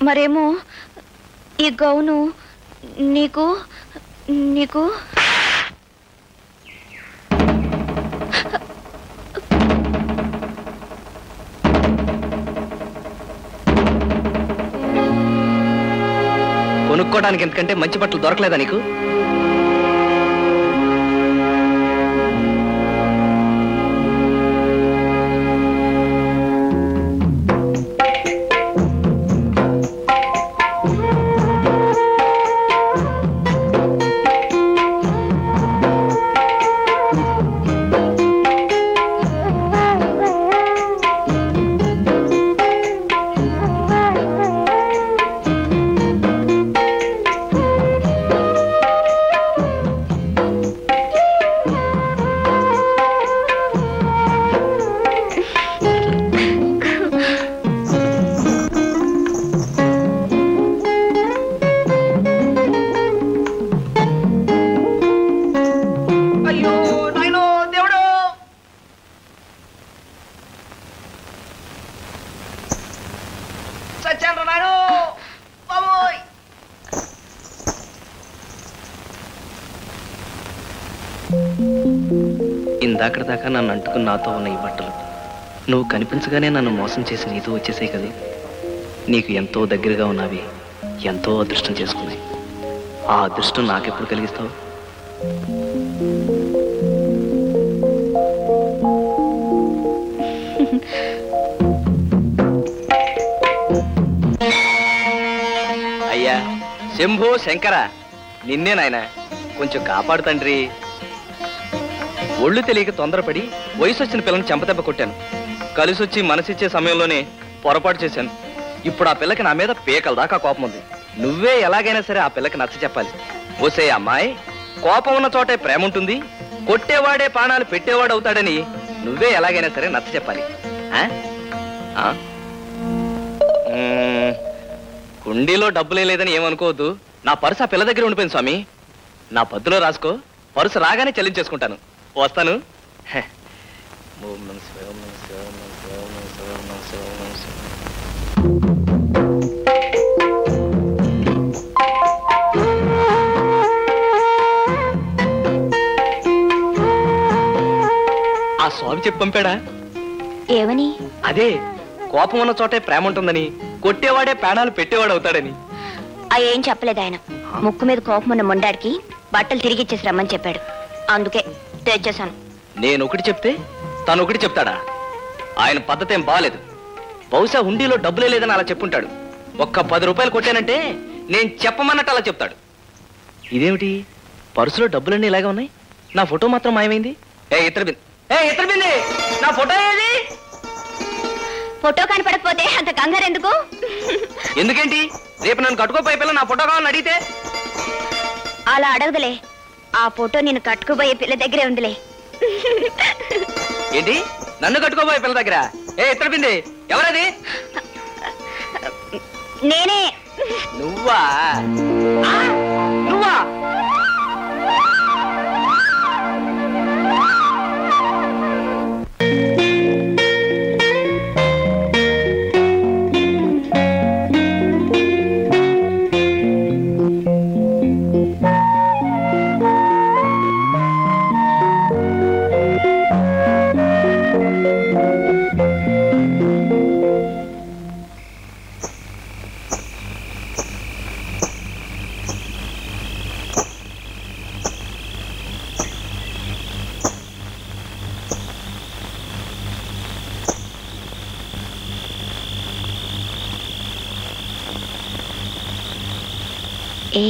మరేమో ఈ గౌను నీకు నీకు కొనుక్కోవడానికి ఎందుకంటే మంచి బట్టలు దొరకలేదా నీకు? ఇందాకటి దాకా నన్ను అంటుకుని నాతో ఉన్న ఈ బట్టలు నువ్వు కనిపించగానే నన్ను మోసం చేసి నీతో వచ్చేసాయి కదా. నీకు ఎంతో దగ్గరగా ఉన్నవి ఎంతో అదృష్టం చేసుకున్నాయి. ఆ అదృష్టం నాకెప్పుడు కలిగిస్తావు? అయ్యా శంభో శంకర, నిన్నే నాయనా, కొంచెం కాపాడు తండ్రి. ఒళ్ళు తెలియక తొందరపడి వయసు వచ్చిన పిల్లని చెంపదెబ్బ కొట్టాను. కలిసొచ్చి మనసిచ్చే సమయంలోనే పొరపాటు చేశాను. ఇప్పుడు ఆ పిల్లకి నా మీద పీకల దాకా కోపం ఉంది. నువ్వే ఎలాగైనా సరే ఆ పిల్లకి నచ్చ చెప్పాలి. ఓసే అమ్మాయి, కోపం ఉన్న చోటే ప్రేమ ఉంటుంది, కొట్టేవాడే ప్రాణాలు పెట్టేవాడు అవుతాడని నువ్వే ఎలాగైనా సరే నచ్చ చెప్పాలి. కుండీలో డబ్బులే లేదని ఏమనుకోవద్దు. నా పర్సు ఆ పిల్ల దగ్గర ఉండిపోయింది స్వామి. నా పద్దులో రాసుకో, పర్సు రాగానే చెల్లించేసుకుంటాను. వస్తాను. ఆ స్వామి చెప్పి పంపాడా? ఏమని? అదే, కోపం ఉన్న చోటే ప్రేమ ఉంటుందని, కొట్టేవాడే ప్రాణాలు పెట్టేవాడు అవుతాడని. ఏం చెప్పలేదు ఆయన. ముక్కు మీద కోపం ఉన్న మొండాడికి బట్టలు తిరిగి ఇచ్చేసి రమ్మని చెప్పాడు. అందుకే తెచ్చేశాను. నేను ఒకటి చెప్తే తను ఒకటి చెప్తాడా? ఆయన పద్ధతి ఏం బాలేదు. బహుశా హుండీలో డబ్బులే లేదని అలా చెప్పుంటాడు. ఒక్క 10 రూపాయలు కొట్టానంటే నేను చెప్పమన్నట్టు అలా చెప్తాడు. ఇదేమిటి, పర్సులో డబ్బులన్నీ ఇలాగే ఉన్నాయి, నా ఫోటో మాత్రం మాయమైంది. ఇతర బింది, నా ఫోటో ఏది? ఫోటో కనపడకపోతే అంత కంగారు ఎందుకు? ఎందుకేంటి, రేపు నన్ను కట్టుకోపోయే పిల్ల నా ఫోటో కావాలని అడిగితే? అలా అడగదులే, ఆ ఫోటో నేను కట్టుకోబోయే పిల్ల దగ్గరే ఉందిలే. ఏంటి, నన్ను కట్టుకోబోయే పిల్ల దగ్గర? ఇతర బింది, ఎవరది? నేనే. నువ్వా? నువ్వా? ఏ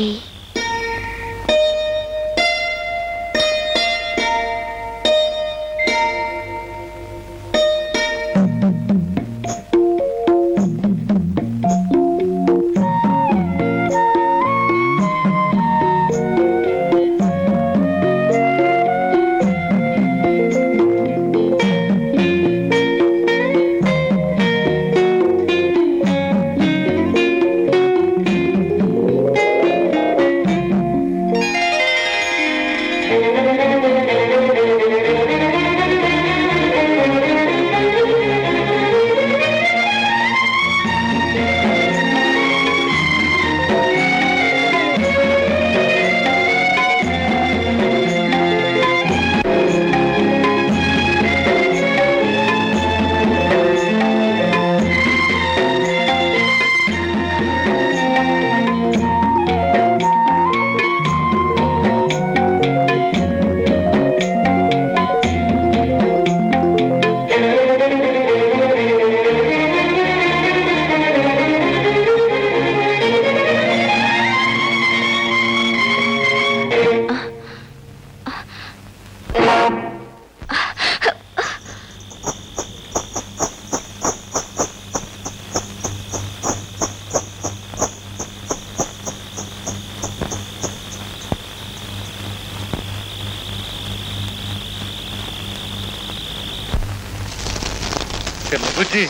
చిన్న బుజ్జి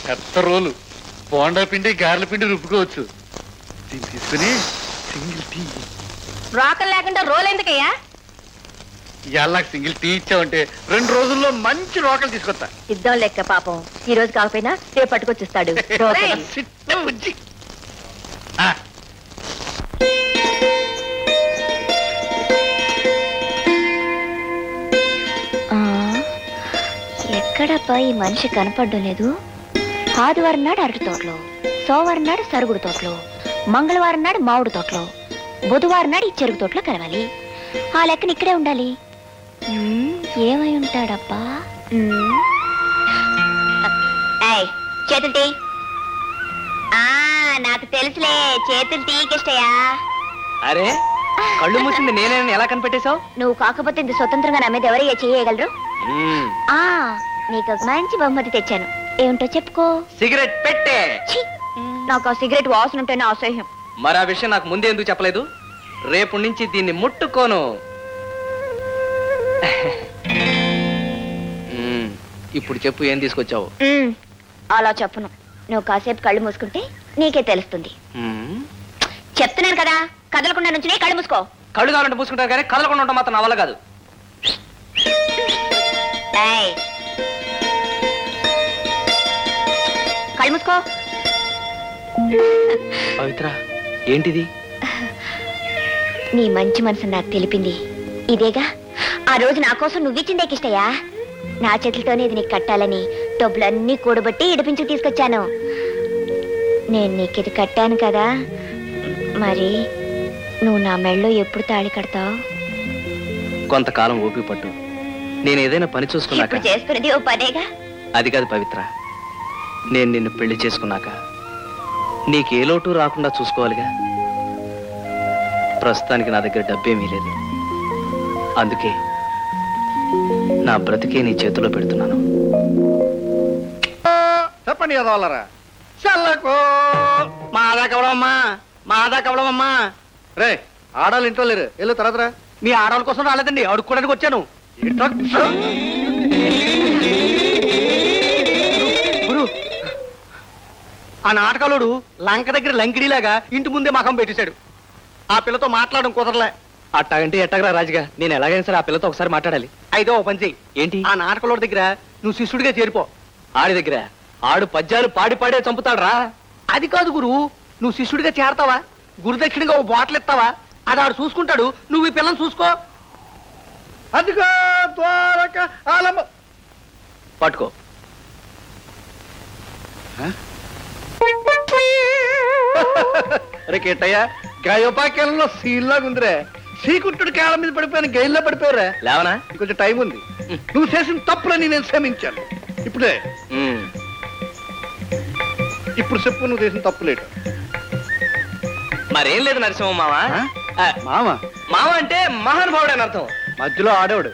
పెద్ద రోలు బోండా పిండి గారెల పిండి రుబ్బుకోవచ్చు. దీన్ని తీసుకుని సింగిల్ టీ. రోకలు లేకుండా రోల్ ఎందుకయ్యా? ఇవాళ నాకు సింగిల్ టీ ఇచ్చావంటే 2 రోజుల్లో మంచి రోకలు తీసుకొస్తా. ఇద్దాం లెక్క పాపం. ఈ రోజు కాకపోయినా రేపు పట్టుకొచ్చిస్తాడు. చిన్న బుజ్జి. ఆ, ఎక్కడబ్బా ఈ మనిషి కనపడడం లేదు? ఆదివారం నాడు అరటి తోటలో, సోమవారం నాడు సరుగుడు తోటలో, మంగళవారం నాడు మామిడి తోటలో, బుధవారం నాడు ఈ చెరుకు తోటలో కలవాలి. ఆ లెక్కన ఇక్కడే ఉండాలి. ఏమై ఉంటాడబ్బా? చేతులు టీ. నాకు తెలుసులే, చేతులు టీకిష్టయా. అరే కళ్ళు మూసింది నేనేనని ఎలా కనిపెట్టేశావు? నువ్వు కాకపోతే ఇంత స్వతంత్రంగా నా మీద ఎవరయ్యా చేయగలరు? ఆ నీకు ఒక మంచి బహుమతి తెచ్చాను. ఏమిటో చెప్పుకో. సిగరెట్ పెట్టే. ఛీ, నాకు ఆ సిగరెట్ వాసన ఉంటేనే అసహ్యం. మరి ఆ విషయం నాకు ముందే ఎందుకు చెప్పలేదు? రేపు నుంచి దీన్ని ముట్టుకోను. ఇప్పుడు చెప్పు, ఏం తీసుకొచ్చావు? అలా చెప్పను. నువ్వు కాసేపు కళ్ళు మూసుకుంటే నీకే తెలుస్తుంది. చెప్తున్నాను కదా, కదలకుండా నుంచి కళ్ళు మూసుకో. కళ్ళు కావాలంటే మూసుకుంటారు కానీ కదలకుండా ఉంటాం మాత్రం నా వల్ల కాదు. కళ్ళు మూసుకో. పవిత్ర, ఏంటిది? నీ మంచి మనసు నాకు తెలిపింది ఇదేగా. ఆ రోజు నా కోసం నువ్విచ్చిందే కిష్టయ్యా. నా చేతులతోనే ఇది నీకు కట్టాలని డబ్బులన్నీ కూడబట్టి ఇడిపించి తీసుకొచ్చాను. నేను నీకు ఇది కట్టాను కదా, మరి నువ్వు నా మెళ్ళో ఎప్పుడు తాళి కడతావు? కొంతకాలం ఓపిక పట్టు. నేను ఏదైనా పని చూసుకున్నాక. చేసుకునేది ఓ పనేగా. అది కాదు పవిత్ర, నేను నిన్ను పెళ్లి చేసుకున్నాక నీకే లోటు రాకుండా చూసుకోవాలిగా. ప్రస్తుతానికి నా దగ్గర డబ్బేమీ లేదు. అందుకే నా బ్రతికే నీ చేతిలో పెడుతున్నాను. చెప్పండి కదవాలరా. చల్లకు మాదా కవడమ్మా, మాదా కవడమమ్మా. రే, ఆడవాళ్ళు ఇంట్లో లేరు, వెళ్ళు తర్వాత రా. మీ ఆడవాళ్ళ కోసం రాలేదండి, అడుక్కోడానికి వచ్చాను. గురు, ఆ నాటకాలోడు లంక దగ్గర లంకిడిలాగా ఇంటి ముందే మకం పెట్టేశాడు. ఆ పిల్లతో మాట్లాడడం కుదరలే. అట్టాగంటే ఎట్టగరా రాజుగా, నేను ఎలాగైనా సరే ఆ పిల్లతో ఒకసారి మాట్లాడాలి. అయితే ఓ పని చెయ్యి. ఏంటి? ఆ నాటకంలో దగ్గర నువ్వు శిష్యుడిగా చేరిపో. ఆడి దగ్గర ఆడు పద్యాలు పాడి పాడే చంపుతాడు రా. అది కాదు గురు, నువ్వు శిష్యుడిగా చేరతావా, గురుదక్షిణగా ఓ బాటిల్ ఇస్తావా, అది ఆడు చూసుకుంటాడు, నువ్వు ఈ పిల్లని చూసుకో. అదిగో ద్వారక ఆలమ. పట్టుకో. రే కేటయ్య, గాయోపాకేలంలో సీల్లాగా ఉందిరే. శ్రీకుంఠుడి కాళ్ళ మీద పడిపోయాను, గైల్లో పడిపోయారా. లేవనా? కొంచెం టైం ఉంది. నువ్వు చేసిన తప్పులని నేను క్షమించాను. ఇప్పుడే ఇప్పుడు చెప్పు, నువ్వు చేసిన తప్పులేట. మరేం లేదు నరసింహ మావా. మామ మావ అంటే మహానుభావుడు అని అర్థం. మధ్యలో ఆడేవాడు.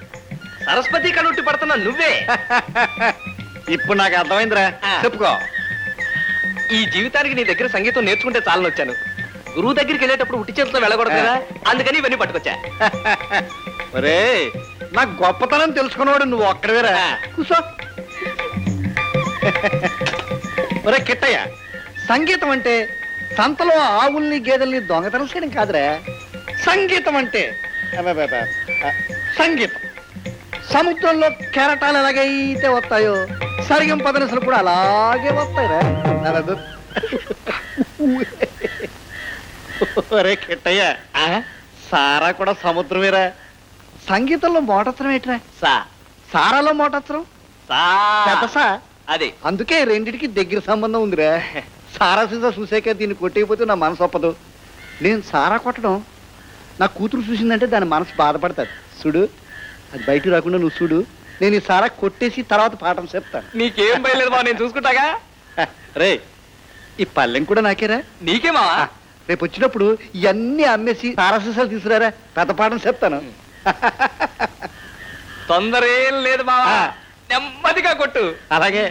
సరస్వతి కనుట్టి పడుతున్నా నువ్వే. ఇప్పుడు నాకు అర్థమైందిరా, చెప్పుకో. ఈ జీవితానికి నీ దగ్గర సంగీతం నేర్చుకుంటే చాలని వచ్చాను. గురువు దగ్గరికి వెళ్ళేటప్పుడు ఉట్టి చేతితో వెళ్ళకూడదు కదా, అందుకని ఇవన్నీ పట్టుకొచ్చా. ఒరే, నా గొప్పతనం తెలుసుకున్నవాడు నువ్వు ఒక్కడవేరా. కూసో. ఒరే కిట్టయ్య, సంగీతం అంటే సంతలో ఆవుల్ని గేదెల్ని దొంగతనం చేయడం కాదురా. సంగీతం అంటే సంగీతం సముద్రంలో కెరటాలు ఎలాగైతే వస్తాయో సరిగం పదనసలు కూడా అలాగే వస్తాయిరా. ఒరే కిట్టయ్య, సారా కూడా సముద్రమేరా. సంగీతంలో మోటత్రం ఏంట్రా? సారాలో మోటత్రం సా. అదే, అందుకే రెండిటికి దగ్గర సంబంధం ఉందిరా. సారా సీసా చూసాక దీన్ని కొట్టేయకపోతే నా మనసు ఒప్పదు. నేను సారా కొట్టడం నా కూతురు చూసిందంటే దాని మనసు బాధపడతాడు. చూడు, అది బయట రాకుండా నువ్వు చూడు. నేను ఈ సారా కొట్టేసి తర్వాత పాఠం చెప్తాను. నీకేం బయలేదు బా, నేను చూసుకుంటాగా. రే, ఈ పల్లెం కూడా నాకేరా. నీకేమా? రేపు వచ్చినప్పుడు ఇవన్నీ అమ్మేసి సారా సీసాలు తీసుకురారా, పెద్ద పాఠం చెప్తాను. తొందర ఏం లేదు బావా, నెమ్మదిగా కొట్టు. అలాగే.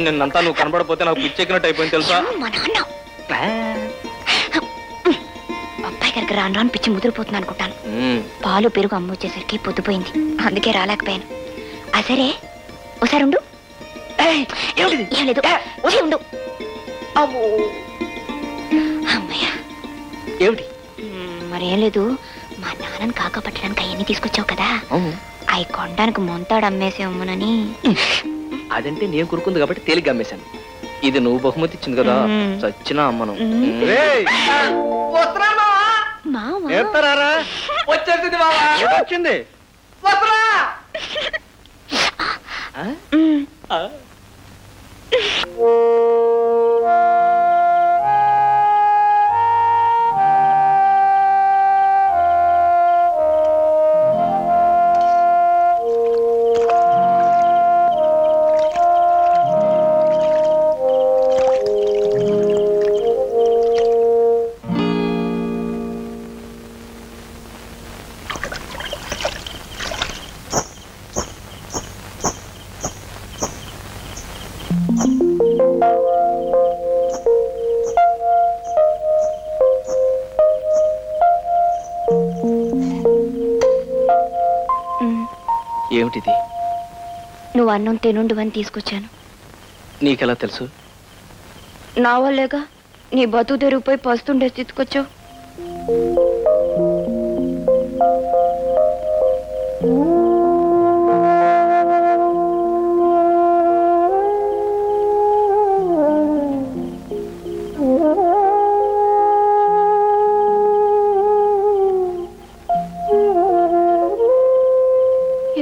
నిన్నంతా నువ్వు కనబడపోతే నాకు పిచ్చెక్కినట్టు అయిపోయింది తెలుసా. అబ్బాయి గారు దగ్గరికి రాను రాను పిచ్చి ముదిరిపోతుంది అనుకుంటాను. పాలు పెరుగు అమ్మొచ్చేసరికి పొద్దుపోయింది, అందుకే రాలేకపోయాను. ఆ సరే ఒకసారి ఉండు. ఏం లేదు, వచ్చి ఉండు. అమ్మయ్యా. ఏమిటి? మరేం లేదు, మా నాన్నని కాకా పట్టడానికి అవన్నీ తీసుకొచ్చావు కదా, అవి కొనడానికి మొంతాడు అమ్మేసేమోనని. అదంటే నేను కొరుకుంది కాబట్టి తేలిగ్గా అమ్మేశాను. ఇది నువ్వు బహుమతి ఇచ్చింది కదా, చచ్చినా అమ్మను. వచ్చేసింది వచ్చింది. ఏమిటిది? నువ్వు అన్నం తినుండు అని తీసుకొచ్చాను. నీకెలా తెలుసు? నా వల్లేగా నీ బతుకు తెరిగిపోయి పస్తుండే తీసుకొచ్చావు.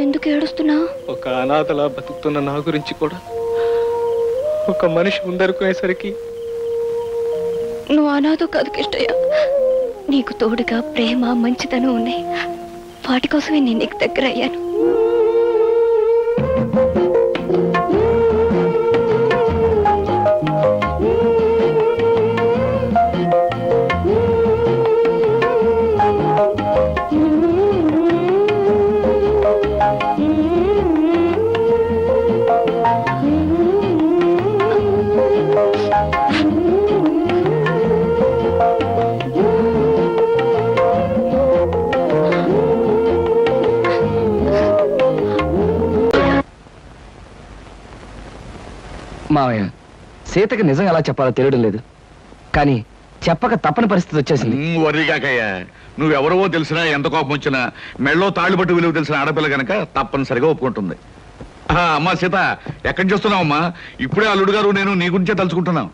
ఎందుకు ఏడుస్తున్నావు? ఒక అనాథలా బతుకుతున్న నా గురించి కూడా ఒక మనిషి ముందరుకునేసరికి నువ్వు అనాథో కాదు కిష్టయ్య, నీకు తోడుగా ప్రేమ మంచితనం ఉన్నాయి. వాటి కోసమే నేను నీకు దగ్గర అయ్యాను. మావయ్య, సీతకి నిజం ఎలా చెప్పాలో తెలియడం లేదు, కానీ చెప్పక తప్పని పరిస్థితి వచ్చేసింది. వరిగాకయ్యా, నువ్వెవరవో తెలిసినా ఎంత కోపం వచ్చినా మెళ్ళో తాళిబట్టు విలువ తెలిసిన ఆడపిల్ల గనక తప్పనిసరిగా ఒప్పుకుంటుంది. అమ్మా సీత, ఎక్కడి చూస్తున్నావమ్మా? ఇప్పుడే అల్లుడు గారు నేను నీ గురించే తలుచుకుంటున్నాం.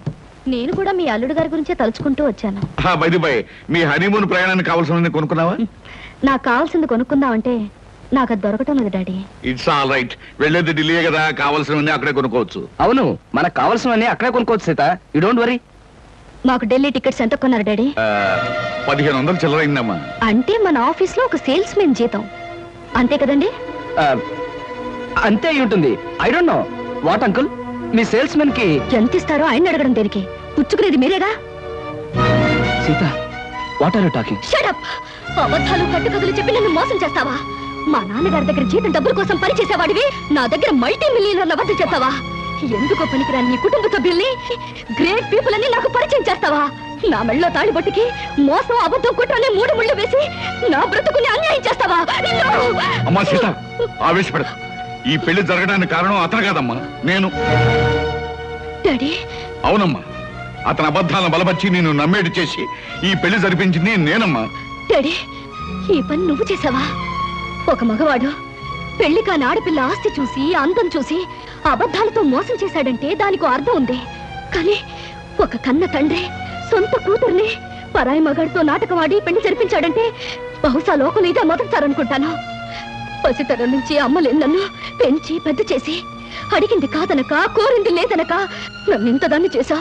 నేను కూడా మీ అల్లుడు గారి గురించే తలుచుకుంటూ వచ్చాను. బై బై, మీ హనీమూన్ ప్రయాణానికి కావాల్సిన కొనుక్కున్నావా? నాకు కావాల్సింది కొనుక్కుందామంటే నాకు అది దొరకటం లేదు డాడీ. ఇట్స్ ఆల్ రైట్, వెళ్ళేది ఢిల్లీయే కదా, కావాల్సినవన్నీ అక్కడే కొనుక్కోవచ్చు. అవును, మనకు కావాల్సినవన్నీ అక్కడే కొనుక్కోవచ్చు సీత, యూ డోంట్ వరీ. మాకు ఢిల్లీ టికెట్స్ ఎంత కొన్నారు డాడీ? 1500 చిల్లరైందమ్మా. అంటే మన ఆఫీస్ లో ఒక సేల్స్ మెన్ జీతం అంతే కదండి? అంతే అయి ఉంటుంది. I don't know what uncle, మీ సేల్స్ మెన్ కి ఎంత ఇస్తారో ఆయన అడగడం దేనికి? పుచ్చుకునేది మీరేగా. Sita, what are you talking? Shut up! అబద్ధాలు కట్టుకథలు చెప్పి నన్ను మోసం చేస్తావా? మా నాన్నగారి దగ్గర జీతం డబ్బుల కోసం పనిచేసేవాడివి నా దగ్గర మల్టీ మిలియనర్ల వద్ద చేస్తావా? ఎందుకో పనికిరాని నీ కుటుంబ సభ్యుల్ని, గ్రేట్ పీపుల్ అని నాకు పరిచయం చేస్తావా? నా మెళ్ళలో తాళిబొట్టుకి మోసం అబద్ధం కుట్రనే 3 ముళ్ళు వేసి నా బ్రతుకుని అన్యాయం చేస్తావా? అమ్మా సీత, ఆవేశపడ. ఈ పెళ్లి జరగడానికి కారణం అతను కాదమ్మా, నేను. డాడీ? అవునమ్మా, అతని అబద్ధాలను బలపరిచి నేను నమ్మేటి చేసి ఈ పెళ్లి జరిపించింది నేనమ్మా. డాడీ, ఈ పని నువ్వు చేసావా? ఒక మగవాడు పెళ్లి కాని ఆడపిల్ల ఆస్తి చూసి అందం చూసి అబద్ధాలతో మోసం చేశాడంటే దానికి అర్థం ఉంది. కానీ ఒక కన్న తండ్రి సొంత కూతుర్ని పరాయి మగాడితో నాటకం ఆడి పెళ్లి జరిపించాడంటే బహుశా లోకం ఇదే మొదటిసారనుకుంటాను. పసితరం నుంచి అమ్మలేని నన్ను పెంచి పెద్ద చేసి అడిగింది కాదనక కోరింది లేదనక నన్ను ఇంతదాన్ని చేశా.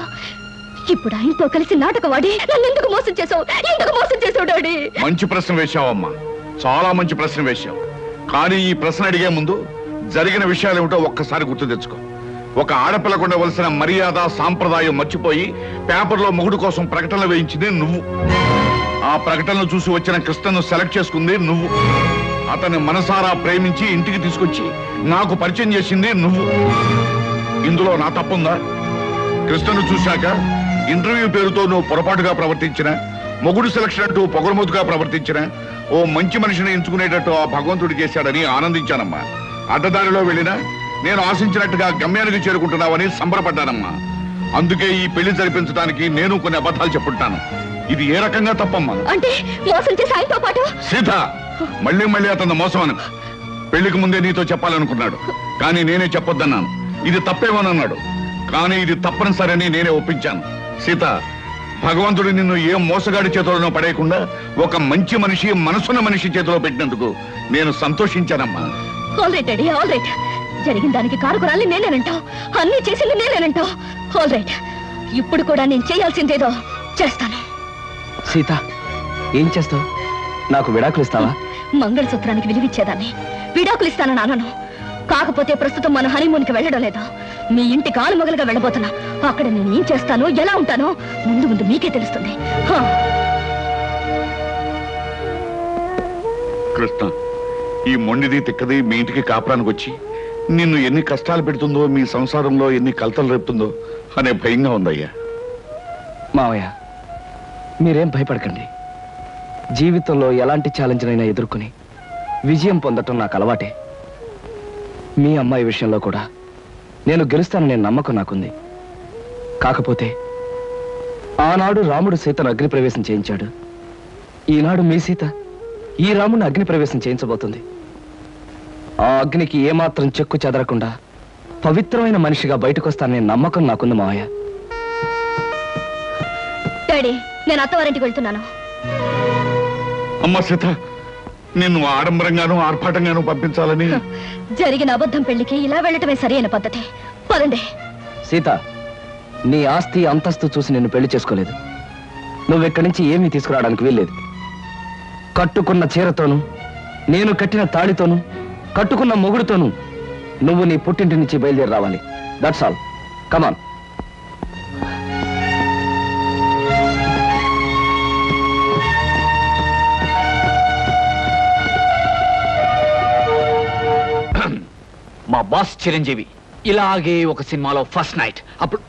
ఇప్పుడు ఆయనతో కలిసి నాటకవాడి నన్ను ఎందుకు మోసం చేసావు? ఎందుకు మోసం చేసావు డాడీ? మంచి ప్రశ్న వేశావమ్మా, చాలా మంచి ప్రశ్న వేశావు. కానీ ఈ ప్రశ్న అడిగే ముందు జరిగిన విషయాలు ఏమిటో ఒక్కసారి గుర్తు తెచ్చుకో. ఒక ఆడపిల్లకు ఉండవలసిన మర్యాద సాంప్రదాయం మర్చిపోయి పేపర్లో మొగుడు కోసం ప్రకటనలు వేయించింది నువ్వు. ఆ ప్రకటనలు చూసి వచ్చిన కృష్ణను సెలెక్ట్ చేసుకుంది నువ్వు. అతన్ని మనసారా ప్రేమించి ఇంటికి తీసుకొచ్చి నాకు పరిచయం చేసింది నువ్వు. ఇందులో నా తప్పుందా? కృష్ణను చూశాక ఇంటర్వ్యూ పేరుతో నువ్వు పొరపాటుగా ప్రవర్తించిన మొగుడు సెలక్షన్ అంటూ పొగరమూతుగా ప్రవర్తించిన ఓ మంచి మనిషిని ఎంచుకునేటట్టు ఆ భగవంతుడు చేశాడని ఆనందించానమ్మా. అడ్డదారిలో వెళ్ళినా నేను ఆశించినట్టుగా గమ్యానికి చేరుకుంటున్నావని సంబరపడ్డానమ్మా. అందుకే ఈ పెళ్లి జరిపించడానికి నేను కొన్ని అబద్ధాలు చెప్పుంటాను. ఇది ఏ రకంగా తప్పమ్మా? అంటే మోసం చేసి ఆయనతో పాటు సీత, మళ్ళీ మళ్ళీ అతను మోసం అను. పెళ్లికి ముందే నీతో చెప్పాలనుకున్నాడు, కానీ నేనే చెప్పొద్దన్నాను. ఇది తప్పేమోనన్నాడు, కానీ ఇది తప్పనిసరని నేనే ఒప్పించాను. సీత, భగవంతుడు నిన్ను ఏ మోసగాడి చేతులను పడేయకుండా ఒక మంచి మనిషి, మనసున్న మనిషి చేతిలో పెట్టినందుకు నేను సంతోషించానమ్మా. All right daddy, all right. జరిగిన దానికి కారుకురాల్ని నేనేనంటావు, అన్ని చేసింది నేనేనంటావు. ఆల్ రైట్, ఇప్పుడు కూడా నేను చేయాల్సిందేదో చేస్తాను. సీత, ఏం చేస్తావు? నాకు విడాకులు ఇస్తావా? మంగళసూత్రానికి విలువిచ్చేదాన్ని విడాకులు ఇస్తానని అనను. కాకపోతే ప్రస్తుతం మన హనీమూన్కి వెళ్ళడం లేదా, మీ ఇంటి కాలు మొగలుగా వెళ్ళబోతున్నా. అక్కడ నేను ఏం చేస్తానో, ఎలా ఉంటానో ముందు ముందు మీకే తెలుస్తుంది. కృష్ణ, ఈ మొండిది తిక్కది మీ ఇంటికి కాపురానికి వచ్చి నిన్ను ఎన్ని కష్టాలు పెడుతుందో, మీ సంసారంలో ఎన్ని కలతలు రేపుతుందో అనే భయంగా ఉందయ్యా. మావయ్య, మీరేం భయపడకండి. జీవితంలో ఎలాంటి ఛాలెంజ్నైనా ఎదుర్కొని విజయం పొందటం నాకు అలవాటే. మీ అమ్మాయి విషయంలో కూడా నేను గెలుస్తాననే నమ్మకం నాకుంది. కాకపోతే ఆనాడు రాముడు సీతను అగ్నిప్రవేశం చేయించాడు. ఈనాడు మీ సీత ఈ రాముడిని అగ్నిప్రవేశం చేయించబోతుంది. ఆ అగ్నికి ఏమాత్రం చెక్కు చెదరకుండా పవిత్రమైన మనిషిగా బయటకొస్తాననే నమ్మకం నాకుంది మావయ్య. డాడీ, నేను అత్తవారింటికి వెళ్తున్నాను. అమ్మ సీత, నిన్ను ఆడంబరంగానూ ఆర్భాటంగానూ పంపించాలని జరిగిన అబద్ధం పెళ్లికి ఇలా వెళ్ళటమే సరైన పద్ధతి. పదండి. సీత, నీ ఆస్తి అంతస్తు చూసి నిన్ను పెళ్లి చేసుకోలేదు. నువ్వెక్కడి నుంచి ఏమీ తీసుకురావడానికి వీల్లేదు. కట్టుకున్న చీరతోనూ, నేను కట్టిన తాళితోనూ, కట్టుకున్న మొగుడుతోనూ నువ్వు నీ పుట్టింటి నుంచి బయలుదేరి రావాలి. That's all. కమాన్. మా బాస్ చిరంజీవి ఇలాగే ఒక సినిమాలో ఫస్ట్ నైట్ అప్పుడు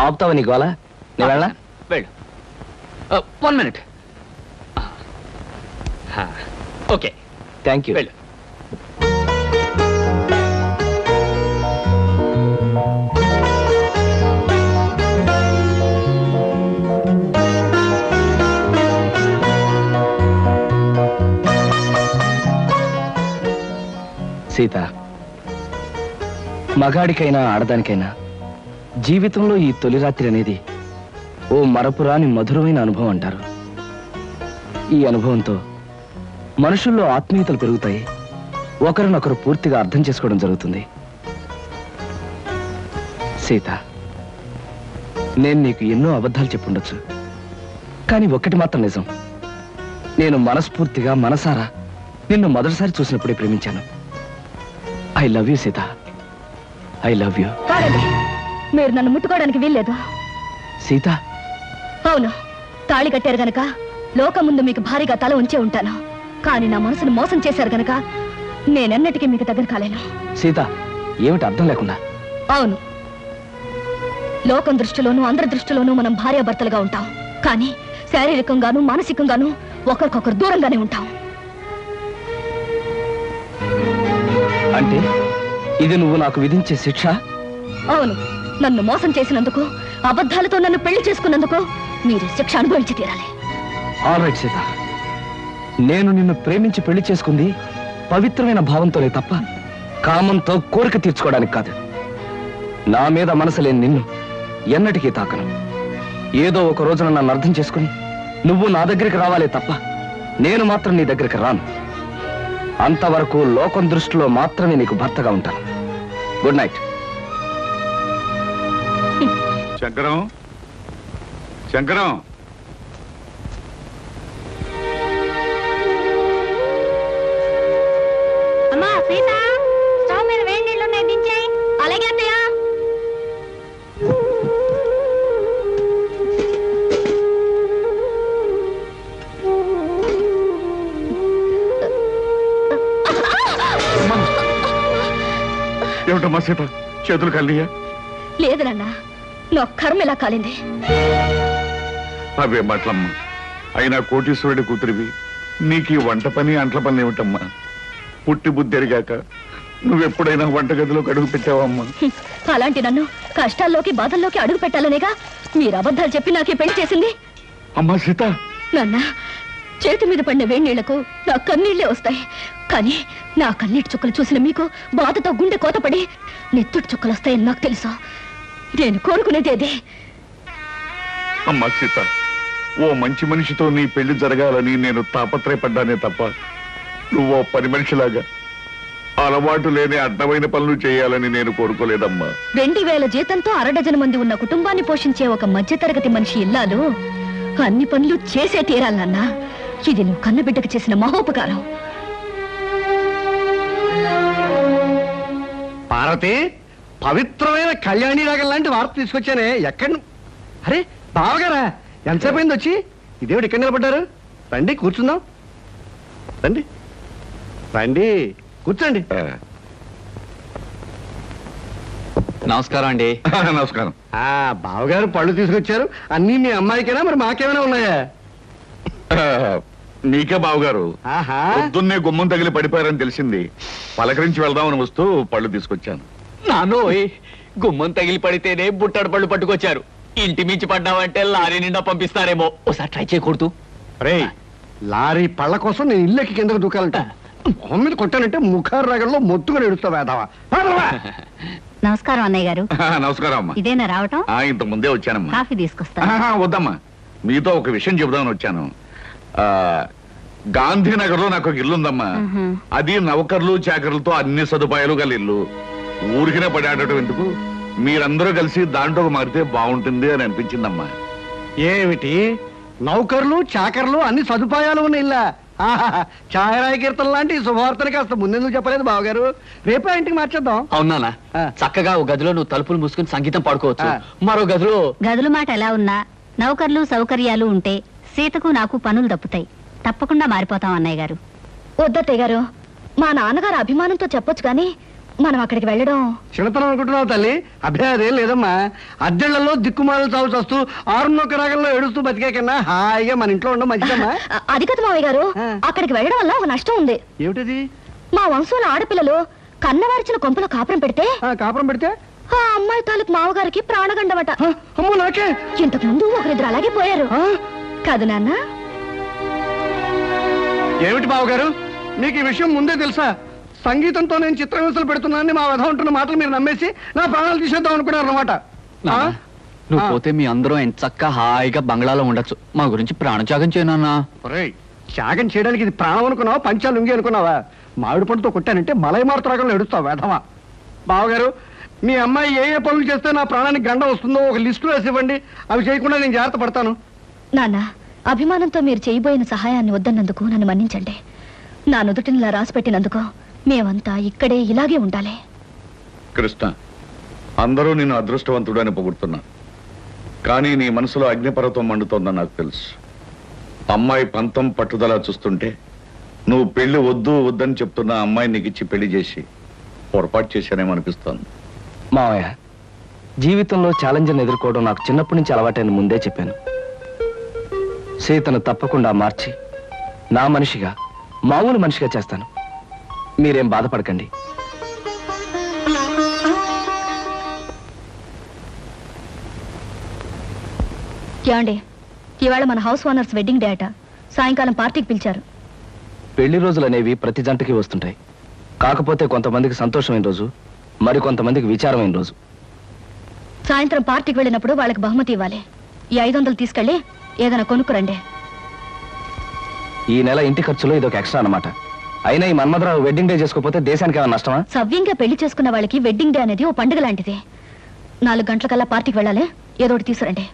ఆపుతావా నీ గోలా? నేను వెళ్ళా? వెళ్ళు. 1 minute. Okay, thank you. వెళ్ళు. సీత, మగాడికైనా ఆడదానికైనా జీవితంలో ఈ తొలి రాత్రి అనేది ఓ మరపురాని మధురమైన అనుభవం అంటారు. ఈ అనుభవంతో మనుషుల్లో ఆత్మీయతలు పెరుగుతాయి, ఒకరినొకరు పూర్తిగా అర్థం చేసుకోవడం జరుగుతుంది. సీత, నేను నీకు ఎన్నో అబద్ధాలు చెప్పుండొచ్చు, కానీ ఒక్కటి మాత్రం నిజం. నేను మనస్ఫూర్తిగా మనసారా నిన్ను మొదటిసారి చూసినప్పుడే ప్రేమించాను. I love you Sita, I love you. కాదండి, మీరు నన్ను ముట్టుకోవడానికి వీల్లేదు. సీత, అవును, తాళి కట్టారు గనక లోకం ముందు మీకు భారీగా తల ఉంచే ఉంటాను. కానీ నా మనసును మోసం చేశారు గనక నేనెన్నటికీ మీకు దగ్గర కాలేను. సీత, ఏమిటి అర్థం లేకుండా? అవును, లోకం దృష్టిలోనూ అందరి దృష్టిలోనూ మనం భార్యాభర్తలుగా ఉంటాం, కానీ శారీరకంగానూ మానసికంగానూ ఒకరికొకరు దూరంగానే ఉంటాం. అంటే ఇది నువ్వు నాకు విధించే శిక్ష? అవును, నన్ను మోసం చేసినందుకు, అబద్ధాలతో నన్ను పెళ్లి చేసుకున్నందుకు మీరు శిక్ష అనుభవించి తీరాలి. ఆల్ రైట్ సీత, నేను నిన్ను ప్రేమించి పెళ్లి చేసుకుంది పవిత్రమైన భావంతోనే తప్ప కామంతో కోరిక తీర్చుకోవడానికి కాదు. నా మీద మనసు లేని నిన్ను ఎన్నటికీ తాకను. ఏదో ఒక రోజున నన్ను అర్థం చేసుకుని నువ్వు నా దగ్గరికి రావాలే తప్ప నేను మాత్రం నీ దగ్గరికి రాను. అంతవరకు లోకం దృష్టిలో మాత్రమే నీకు భర్తగా ఉంటాను. Good night. శంకరం, శంకరం, అమ్మా సీత, స్టవ్ మీద వేడి నీళ్ళు ఉన్నాయి, దించేయి. అలాగే అత్తయ్య. ఏమిటమ్మా సీత, చేతులు కలియా? లేదు నాన్న, నా కర్మ ఇలా కాలింది. అవే మాటలమ్మా, అయినా కోటీశ్వరుడి కూతురివి నీకు ఈ వంట పని అంట్ల పని ఏమిటమ్మా? పుట్టి బుద్ధి ఎరిగాక నువ్వెప్పుడైనా వంటగదిలో అడుగు పెట్టావమ్మా? అలాంటి నన్ను కష్టాల్లోకి బాధల్లోకి అడుగు పెట్టాలనేగా మీరు అబద్ధాలు చెప్పి నాకే పెళ్లి చేసింది. అమ్మా సీత, నాన్న, చేతి మీద పడిన వేణీళ్లకు నా కన్నీళ్లే వస్తాయి. కానీ నా కన్నీటి చుక్కలు చూసిన మీకు బాధతో గుండె కోతపడి నెత్తుటి చుక్కలు వస్తాయని నాకు తెలుసు. నేను కోరుకునేదేదే. అమ్మా సీత, ఓ మంచి మనిషితో నీ పెళ్లి జరగాలని నేను తాపత్రయపడ్డానే తప్ప నువ్వో పని మనిషిలాగా అలవాటు లేని అడ్డమైన పనులు చేయాలని నేను కోరుకోలేదమ్మా. 2000 జీతంతో 6 మంది ఉన్న కుటుంబాన్ని పోషించే ఒక మధ్యతరగతి మనిషి ఇల్లాలు అన్ని పనులు చేసే తీరాలన్నా. ఇది నువ్వు కన్నబిడ్డకు చేసిన మహోపకారం. పార్వతి, పవిత్రమైన కళ్యాణి రాగం లాంటి వార్త తీసుకొచ్చానే. ఎక్కడ? అరే బావగారా, ఎంతసేపు అయింది వచ్చి? ఇదేమిటి ఇక్కడ నిలబడ్డారు? రండి కూర్చుందాం. రండి రండి కూర్చోండి. నమస్కారం అండి. నమస్కారం. బావగారు పళ్ళు తీసుకొచ్చారు. అన్నీ మీ అమ్మాయికేనా, మరి మాకేమైనా ఉన్నాయా? నీకే బావగారు. ఆహా, పొద్దున్నే గుమ్మం తగిలి పడిపోయారని తెలిసింది. పలకరించి వెళ్దామని వస్తూ పళ్ళు తీసుకొచ్చాను. నానోయ్, గుమ్మం తగిలి పడితేనే బుట్టడు పళ్ళు పట్టుకొచ్చారు. ఇంటి మించి పడ్డావంటే లారీ నిండా పంపిస్తారేమో. ఒకసారి ట్రై చేయకూడదు. రే, లారీ పళ్ళ కోసం నేను ఇల్లెక్కి కిందకు దూకాలంట. మొహం మీద కొట్టానంటే ముఖారు రాగంలో మొత్తుగా ఎడుస్తావు వేదావా. నమస్కారం అన్నయ్య గారు. నమస్కారం అమ్మా. ఇదేనా రావటం? ఇంత ముందే వచ్చానమ్మా. కాఫీ తీసుకొస్తా. వద్దమ్మా, మీతో ఒక విషయం చెబుదామని వచ్చాను. గాంధీనగర్ లో నాకు ఒక ఇల్లు ఉందమ్మా. అది నౌకర్లు చాకర్లతో అన్ని సదుపాయాలు గల ఇల్లు. ఊరికినే పడాడటం ఎందుకు, మీరందరూ కలిసి దాంట్లో మారితే బాగుంటుంది అని అనిపించిందమ్మా. ఏమిటి, నౌకర్లు చాకర్లు అన్ని సదుపాయాలు ఉన్న ఇల్లా? ఛాయరాయ కీర్తన లాంటి శుభవార్తని కాస్త ముందెందుకు చెప్పలేదు బావగారు? రేపే ఇంటికి మార్చేద్దాం. అవునా? చక్కగా ఒక గదిలో నువ్వు తలుపులు మూసుకుని సంగీతం పాడుకోవచ్చు. మరో గదిలో గదుల మాట ఎలా ఉన్నా నౌకర్లు సౌకర్యాలు ఉంటే సీతకు నాకు పనులు దప్పుతాయి. తప్పకుండా మారిపోతాం అన్నయ్య గారు. వద్దత్తయ్య గారు, మా నాన్నగారు అభిమానంతో చెప్పొచ్చు కానీ మనం అక్కడికి వెళ్ళడం చిన్నతనం అనుకుంటున్నావు తల్లి. అభ్యాదేం లేదమ్మా. అద్దెళ్లలో దిక్కుమాలు చావు చస్తూ 6 రాగంలో ఏడుస్తూ బతికే కన్నా హాయిగా మన ఇంట్లో ఉండడం మంచిదమ్మా. అది కదా మావయ్య గారు, అక్కడికి వెళ్ళడం వల్ల ఒక నష్టం ఉంది. ఏమిటది? మా వంశంలో ఆడపిల్లలు కన్నవారిచిన కొంపలో కాపురం పెడితే కాపురం పెడితే ఆ అమ్మాయి తాలూకు మావగారికి ప్రాణగండమట. అమ్మో నాకే. ఇంతకు ముందు ఒకరిద్దరు అలాగే పోయారు కాదు నాన్న? ఏమిటి బావగారు, మీకు ఈ విషయం ముందే తెలుసా? సంగీతంతో నేను చిత్రహింసలు పెడుతున్నానని మా వధ ఉంటున్న మాటలు మీరు నమ్మేసి నా ప్రాణాలు తీసేద్దాం అనుకున్నారు అన్నమాట. నువ్వు పోతే మీ అందరూ ఎంత చక్కగా హాయిగా బంగ్లాలో ఉండొచ్చు. మా గురించి ప్రాణత్యాగం చేయనన్నా. త్యాగం చేయడానికి ఇది ప్రాణం అనుకున్నావా, పంచాలు ఉంగి అనుకున్నావా? మామిడి పండుతో కొట్టానంటే మలై మారుతరాగంలో ఎడుస్తావు వేధవా. బావగారు, మీ అమ్మాయి ఏ ఏ పనులు చేస్తే నా ప్రాణానికి గండం వస్తుందో ఒక లిస్టు వేసి ఇవ్వండి. అవి చేయకుండా నేను జాగ్రత్త పడతాను. నాన్న, అభిమానంతో మీరు చేయబోయిన సహాయాన్ని వద్దన్నందుకు నన్ను మన్నించండి. నా నుదుటినిలా రాసిపెట్టినందుకు మేమంతా ఇక్కడే ఇలాగే ఉండాలి. కృష్ణ, అందరూ నిన్ను అదృష్టవంతుడు అని పొగుడుతున్నా, కానీ నీ మనసులో అగ్నిపర్వతం మండుతోందని నాకు తెలుసు. అమ్మాయి పంతం పట్టుదల చూస్తుంటే నువ్వు పెళ్లి వద్దు వద్దని చెప్తున్న అమ్మాయి నీకు ఇచ్చి పెళ్లి చేసి పొరపాటు చేశానేమనిపిస్తోంది. మావయ్య, జీవితంలో ఛాలెంజ్ని ఎదుర్కోవడం నాకు చిన్నప్పటి నుంచి అలవాటైన ముందే చెప్పాను. సీతను తప్పకుండా మార్చి నా మనిషిగా, మామూలు మనిషిగా చేస్తాను. మీరేం బాధపడకండి. ఏమండి, ఇవాళ మన హౌస్ ఓనర్స్ వెడ్డింగ్ డే అట. సాయంకాలం పార్టీకి పిలిచారు. పెళ్లి రోజులు అనేవి ప్రతి జంటకి వస్తుంటాయి. కాకపోతే కొంతమందికి సంతోషమైన రోజు, మరి కొంతమందికి విచారమైన రోజు. సాయంత్రం పార్టీకి వెళ్ళినప్పుడు వాళ్ళకి బహుమతి ఇవ్వాలి. ఈ 500 తీసుకెళ్ళి ఏదైనా కొనుక్కురండి. ఈ నెల ఇంటి ఖర్చులో ఇదొక ఎక్స్ట్రా అన్నమాట. అయినా ఈ మన్మధరావు వెడ్డింగ్ డే చేసుకోకపోతే దేశానికి ఏమైనా నష్టమా? సవ్యంగా పెళ్లి చేసుకున్న వాళ్ళకి వెడ్డింగ్ డే అనేది ఓ పండుగ లాంటిది. 4 గంటలకల్లా పార్టీకి వెళ్ళాలి. ఏదో ఒకటి తీసుకురండి.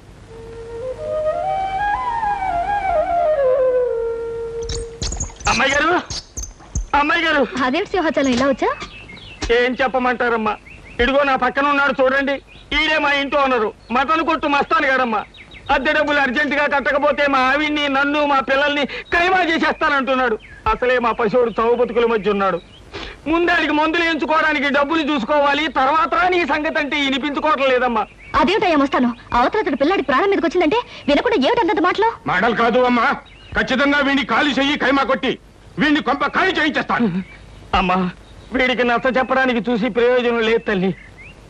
అమ్మాయి గారు, అమ్మాయి గారు, అదేంటి సింహాచలం ఇలా వచ్చా? ఏం చెప్పమంటారమ్మా? ఇదిగో నా పక్కన ఉన్నాడు చూడండి, ఈడే మా ఇంట్లో ఉన్నారు. మటన్ కొట్టు మస్తాను గారమ్మా. అద్దె డబ్బులు అర్జెంట్ గా కట్టకపోతే మా ఆవిడ్ని, నన్ను, మా పిల్లల్ని కైమా చేసేస్తానంటున్నాడు. అసలే మా పశువుడు చౌ బతుకుల మధ్య ఉన్నాడు. ముందాడికి మందులు ఎంచుకోవడానికి డబ్బులు చూసుకోవాలి, తర్వాత నీ సంగతి అంటే వినిపించుకోవటం లేదమ్మా. అదేమిటయ్యా వస్తాను, అవతల పిల్లాడి ప్రాణం మీదకి వచ్చిందంటే వినకుండా ఏమిటంత మాటలు? మాటలు కాదు అమ్మా, ఖచ్చితంగా వీడిని ఖాళీ చెయ్యి, కైమా కొట్టి వీడిని కొంప ఖాళీ చేయించేస్తాను. అమ్మా, వీడికి నచ్చ చెప్పడానికి చూసి ప్రయోజనం లేదు తల్లి.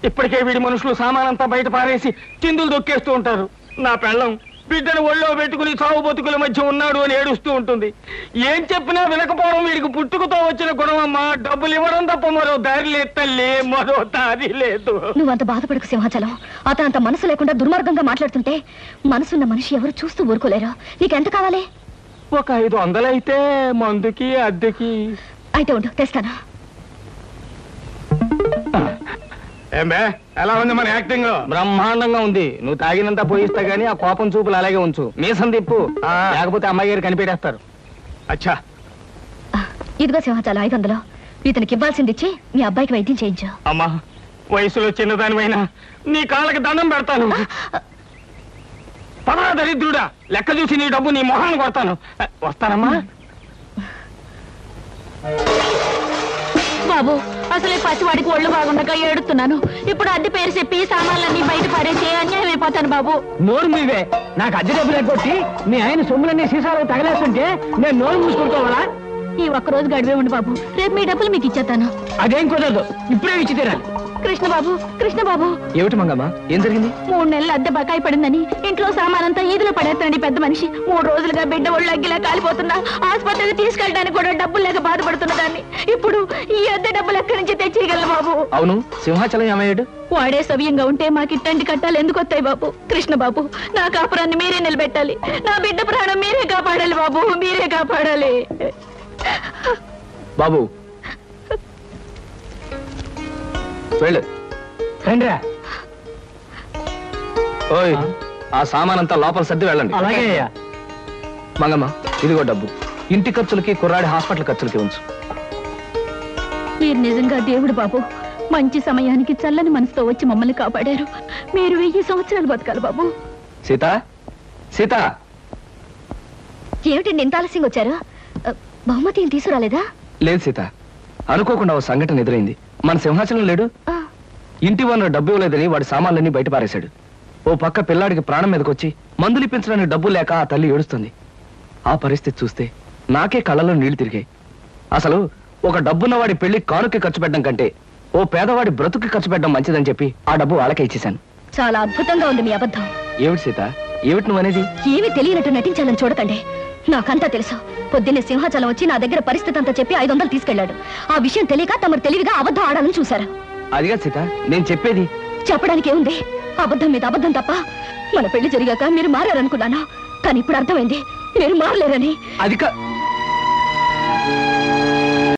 ఇప్పటికే వీడి మనుషులు సామానంతా బయట పారేసి చిందులు దొక్కేస్తూ ఉంటారు. నా పెళ్ళం బిడ్డను ఒళ్ళో పెట్టుకుని సాగు బతుకుల మధ్య ఉన్నాడు అని ఏడుస్తూ ఉంటుంది. ఏం చెప్పినా వినకపోవడం వీడికి పుట్టుకతో వచ్చిన గుణం అమ్మా. డబ్బులు ఇవ్వడం తప్ప మరో దారి లేదు తల్లి, మరో దారి లేదు. నువ్వంత బాధపడకు సింహాచలం. అతను అంత మనసు లేకుండా దుర్మార్గంగా మాట్లాడుతుంటే మనసున్న మనిషి ఎవరు చూస్తూ ఊరుకోలేరు. నీకెంత కావాలి? ఒక 500 అయితే మందుకి అద్దెకి. అయితే ఉండు, తెస్తాను. ఏమే ఎలా ఉంది మన యాక్టింగ్? బ్రహ్మాండంగా ఉంది. నువ్వు తాగినంత పోయిస్తా గానీ ఆ కోపం చూపులు అలాగే ఉంచు. మీసం తిప్పు, లేకపోతే అమ్మాయి గారు కనిపెట్టేస్తారు. అచ్చా, ఇదిగో సింహాచలం 500. ఇతనికి ఇవ్వాల్సింది ఇచ్చి మీ అబ్బాయికి వైద్యం చేయించు. అమ్మా, వయసులో చిన్నదానివైనా నీ కాళ్ళకి దండం పెడతాను. పదరా దరిద్రుడా, లెక్క చూసి నీ డబ్బు నీ మొహాన్ని కొడతాను. వస్తానమ్మా. బాబు, అసలు పసివాడికి ఒళ్ళు బాగుండగా ఏడుతున్నాను. ఇప్పుడు అద్దె పేరు చెప్పి సామాన్లన్నీ బయట పడేసి అన్యాయం అయిపోతాను బాబు. నోరు మీవే. నాకు అద్దె డబ్బులు ఎగ్గొట్టి మీ ఆయన సొమ్ములన్నీ సీసాలు తగలేస్తుంటే నేను నోరు మూసుకుంటావాలా? ఈ ఒక్కరోజు గడివే ఉండి బాబు, రేపు మీ డబ్బులు మీకు ఇచ్చేస్తాను. అదేం కుదరదు, ఇప్పుడే ఇచ్చి తీరాలి. కృష్ణబాబు, కృష్ణబాబు, ఏమిటి మంగమ్మ, ఏం జరిగింది? 3 నెలలు అద్దె బకాయి పడిందని ఇంట్లో సామానంతా ఈదులో పడేస్తానండి పెద్ద మనిషి. 3 రోజులుగా బిడ్డ ఒళ్ళు అగ్గిలా కాలిపోతున్నా ఆసుపత్రికి తీసుకెళ్ళడానికి కూడా డబ్బులు లేక బాధపడుతున్న దాన్ని ఇప్పుడు ఈ అద్దె డబ్బులు ఎక్కడి నుంచి తెచ్చేయగలను బాబు? అవును, సింహాచలం ఏమయ్యాడు? వాడే సవ్యంగా ఉంటే మాకు ఇట్టండి కట్టాలి ఎందుకు వస్తాయి బాబు? కృష్ణబాబు, నా కాపురాన్ని మీరే నిలబెట్టాలి. నా బిడ్డ ప్రాణం మీరే కాపాడాలి బాబు, మీరే కాపాడాలి. బాబు వెళ్ళు. రండిరా. ఓయ్, ఆ సామానంతా లోపల సర్ది వెళ్ళండి. అలాగే అయ్యా. మంగమ్మ, ఇదిగో డబ్బు. ఇంటి ఖర్చులకి, కుర్రాడి హాస్పిటల్ ఖర్చులకి ఉంచు. మీరు నిజంగా దేవుడు బాబు. మంచి సమయానికి చల్లని మనసుతో వచ్చి మమ్మల్ని కాపాడారు. మీరు 1000 సంవత్సరాలు బతకాలి బాబు. సీత, సీత, ఏమిటండి ఇంత ఆలస్యంగా వచ్చారు? బహుమతి ఏం తీసుకురాలేదా? లేదు సీత, అనుకోకుండా ఓ సంఘటన ఎదురైంది. మన సింహాచలం లేడు, ఇంటి ఓనర్ డబ్బు ఇవ్వలేదని వాడి సామాన్లన్నీ బయట పారేశాడు. ఓ పక్క పిల్లాడికి ప్రాణం మీదకొచ్చి మందులు ఇప్పించడానికి డబ్బు లేక ఆ తల్లి ఏడుస్తుంది. ఆ పరిస్థితి చూస్తే నాకే కళ్ళలో నీళ్లు తిరిగాయి. అసలు ఒక డబ్బున్న వాడి పెళ్లి కానుక ఖర్చు పెట్టడం కంటే ఓ పేదవాడి బ్రతుకు ఖర్చు పెట్టడం మంచిదని చెప్పి ఆ డబ్బు వాళ్ళకే ఇచ్చేశాను. చాలా అద్భుతంగా ఉంది మీ అబద్ధం. ఏమిటి సీత, ఏమిటి నువ్వు అనేది? ఏమీ తెలియనట్టు నటించాలని చూడకండి. నాకంతా తెలుసు. పొద్దున్నే సింహాచలం వచ్చి నా దగ్గర పరిస్థితి అంతా చెప్పి 500 తీసుకెళ్లాడు. ఆ విషయం తెలియక తమరు తెలివిగా అబద్ధం ఆడాలని చూశారు. అదిగా సీత, నేను చెప్పేది. చెప్పడానికి ఏముంది? అబద్ధం మీద అబద్ధం తప్ప. మన పెళ్లి జరిగాక మీరు మారారనుకున్నాను, కానీ ఇప్పుడు అర్థమైంది మీరు మారలేరని. అది